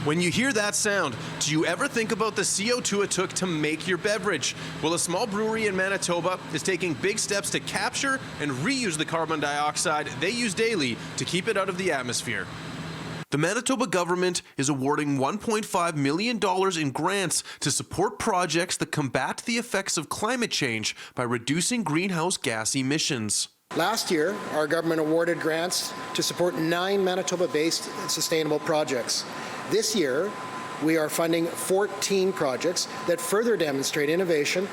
When you hear that sound, do you ever think about the CO2 it took to make your beverage? Well, a small brewery in Manitoba is taking big steps to capture and reuse the carbon dioxide they use daily to keep it out of the atmosphere. The Manitoba government is awarding $1.5 million in grants to support projects that combat the effects of climate change by reducing greenhouse gas emissions. Last year, our government awarded grants to support 9 Manitoba-based sustainable projects. This year, we are funding 14 projects that further demonstrate innovation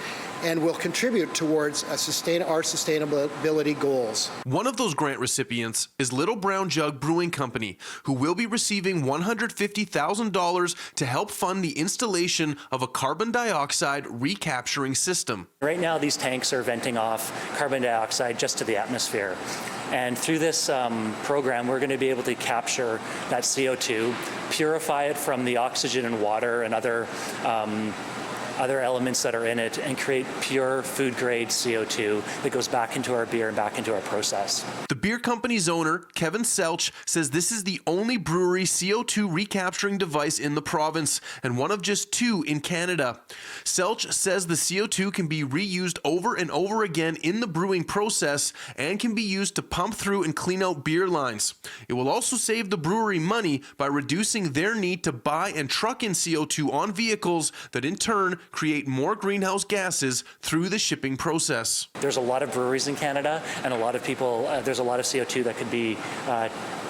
and will contribute towards our sustainability goals. One of those grant recipients is Little Brown Jug Brewing Company, who will be receiving $150,000 to help fund the installation of a carbon dioxide recapturing system. Right now, these tanks are venting off carbon dioxide just to the atmosphere. And through this program, we're going to be able to capture that CO2, purify it from the oxygen and water and other elements that are in it, and create pure food-grade CO2 that goes back into our beer and back into our process. The beer company's owner, Kevin Selch, says this is the only brewery CO2 recapturing device in the province and one of just 2 in Canada. Selch says the CO2 can be reused over and over again in the brewing process and can be used to pump through and clean out beer lines. It will also save the brewery money by reducing their need to buy and truck in CO2 on vehicles that in turn create more greenhouse gases through the shipping process. There's a lot of breweries in Canada, and a lot of people, there's a lot of CO2 that could be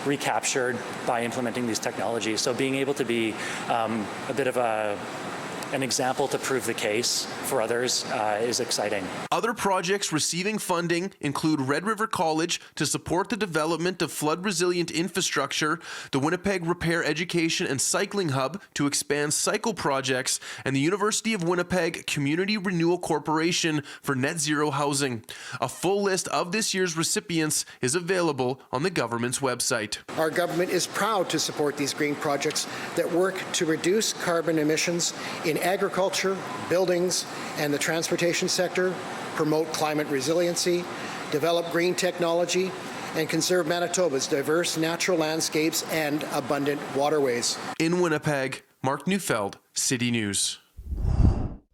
recaptured by implementing these technologies. So being able to be a bit of an example to prove the case for others is exciting. Other projects receiving funding include Red River College to support the development of flood-resilient infrastructure, the Winnipeg Repair Education and Cycling Hub to expand cycle projects, and the University of Winnipeg Community Renewal Corporation for net zero housing. A full list of this year's recipients is available on the government's website. Our government is proud to support these green projects that work to reduce carbon emissions in agriculture, buildings, and the transportation sector, promote climate resiliency, develop green technology, and conserve Manitoba's diverse natural landscapes and abundant waterways. In Winnipeg, Mark Neufeld, City News.